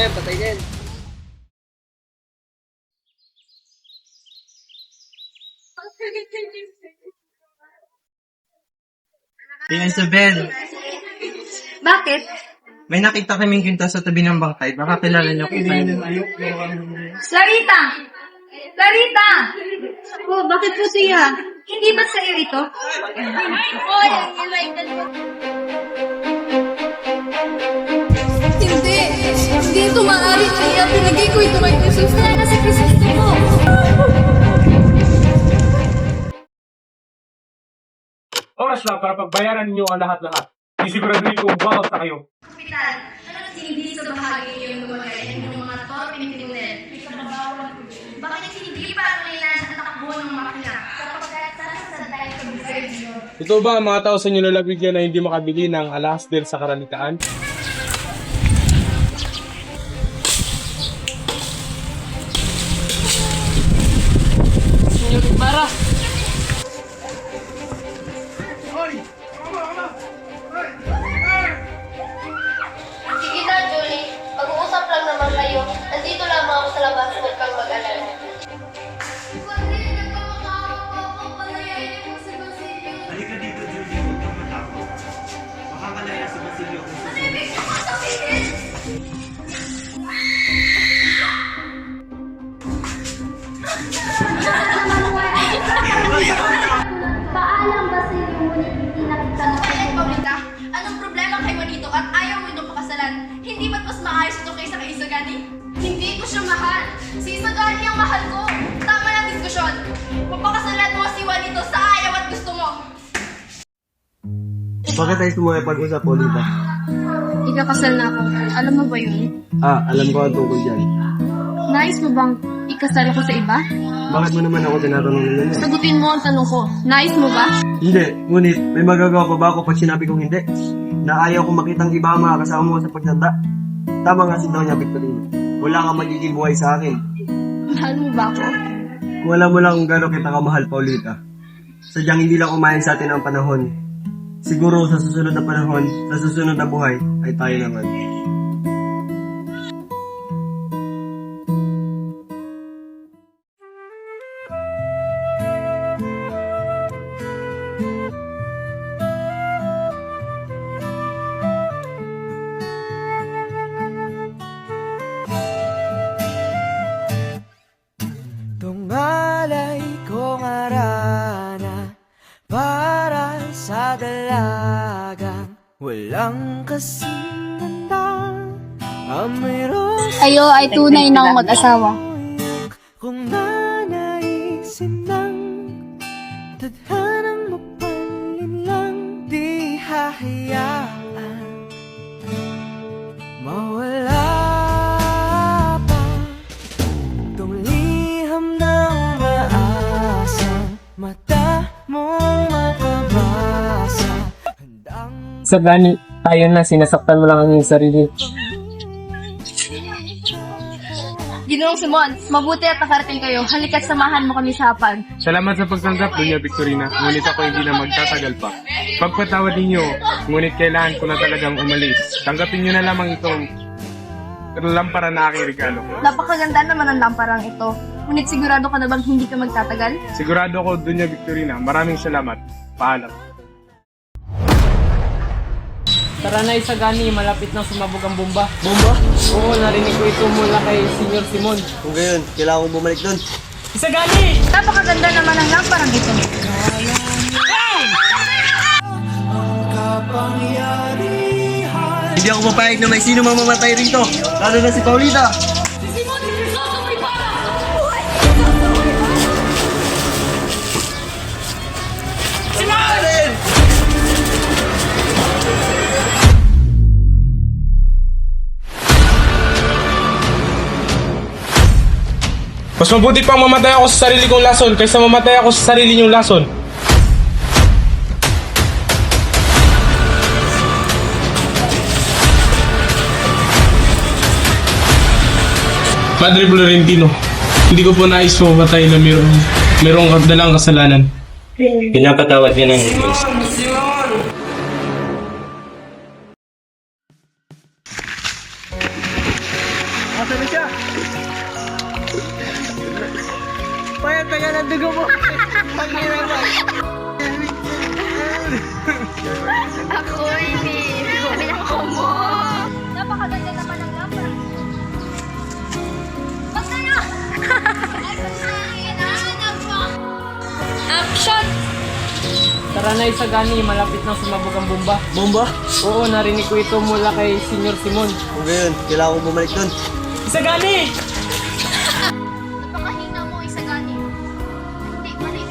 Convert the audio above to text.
yan, patay na yan. Tia Isabel, Bakit? may nakita kaming kwintas sa tabi ng bangkay. Baka kilala niyo kung sino. Clarita! Clarita! Oh, bakit po siya? Hindi ba sa'yo ito? Hindi! Hindi ito maaari, kaya pinagay ko ito kay Jesus. Wala na si Kristo mo! Oras lang para pagbayaran ninyo ang lahat-lahat. Sisiguraduhin kong bawas na kayo. Kapitan, ano na sinindi sa bahagi yung lumagay at yung mga toro pinitinunin? Bakit yung sinindi para kailangan sa takbo ng makina? Sapagkat sasasad tayo sa buhay. Ito ba ang mga tao sa inyo lalabigyan na hindi makabili ng alas dahil sa karanitaan? Sige na, Julie. Mag-uusap lang naman kayo. Nandito lamang ako sa labas. Huwag kang mag-alala. Halika dito, Julie. Huwag kang matakot. Makakalaya sa Basilio kung susunod. Paalam ba sa iyo ngunit hindi nakita mo? Ayan, Paulita, anong problema kay Juanito at ayaw mo itong pakasalan? Hindi ba't mas maayos ito kaysa kay Isagani? Hindi ko siya mahal. Si Isagani ang mahal ko. Tama na ang diskusyon. Papakasalan mo si Juanito sa ayaw at gusto mo. Bakit tayo pag-usap, Paulita? Ikakasal na ako. Alam mo ba yun? Alam ko ang tungkol dyan. Nais mo bang ikasal ako sa iba? Bakit mo naman ako tinatanong nila? Sagutin mo ang tanong ko. Nais mo ba? Hindi, ngunit may magagawa pa ba ako pag sinabi kong hindi? Na ayaw kong makitang iba ang mga kasama mo sa pagtanda. Tama nga si Doña Victorina. Wala kang magiging buhay sa akin. Mahal mo ba ako? Kung alam mo lang kung gano'n kita kamahal, Paulita. Sadyang hindi lang umayon sa atin ang panahon. Siguro sa susunod na panahon, sa susunod na buhay, ay tayo naman. Tungalay kong arana para sa dalagang walang kasing ganda. Amoy rosas Kayo ay tunay ng mag-asawa. kung nanaisin lang, tadhanang mapalin lang, di hahayaan mawala pa itong liham ng maasang mata mong makabasa. Handang Isagani, tayo na, sinasaktan mo lang ang iyong sarili. Ginoong Simon, mabuti at nakarating kayo. Halika't samahan mo kami sa hapag. Salamat sa pagtanggap, Doña Victorina. Ngunit ako hindi na magtatagal pa. Pagpatawad ninyo, ngunit kailangan ko na talagang umalis. Tanggapin niyo na lamang itong lampara na aking regalo. Napakaganda naman ang lamparang ito. Ngunit sigurado ka na bang hindi ka magtatagal? Sigurado ako, Doña Victorina. Maraming salamat. Paalam. Tara na Isagani, malapit nang sumabog ang bomba. Bomba? Oo, narinig ko ito mula kay Senior Simon. Kung gayon, kailangan kong bumalik doon. Isagani! Napakaganda naman ang lamparang ito. Hindi ako mapayag na may sino mamamatay rito. Lalo na si Paulita. Mas mabuti pang mamatay ako sa sarili kong lason kaysa mamatay ako sa sarili niyong lason. Padre Florentino, hindi ko po nais mamatay na mayroong dalang kasalanan. Pinapatawad niya ng Diyos. dugo mo. Pangiraman. Ako hindi. Pinako mo. Napakaganda naman ng number. Basta na! Action! Tara na Isagani, malapit nang sumabog ang bomba. Bomba? Oo, narinig ko ito mula kay Senyor Simon. Kung gayon, kailangan ko bumalik doon. Isagani! Napakahina mo, Isagani. Hindi, mali.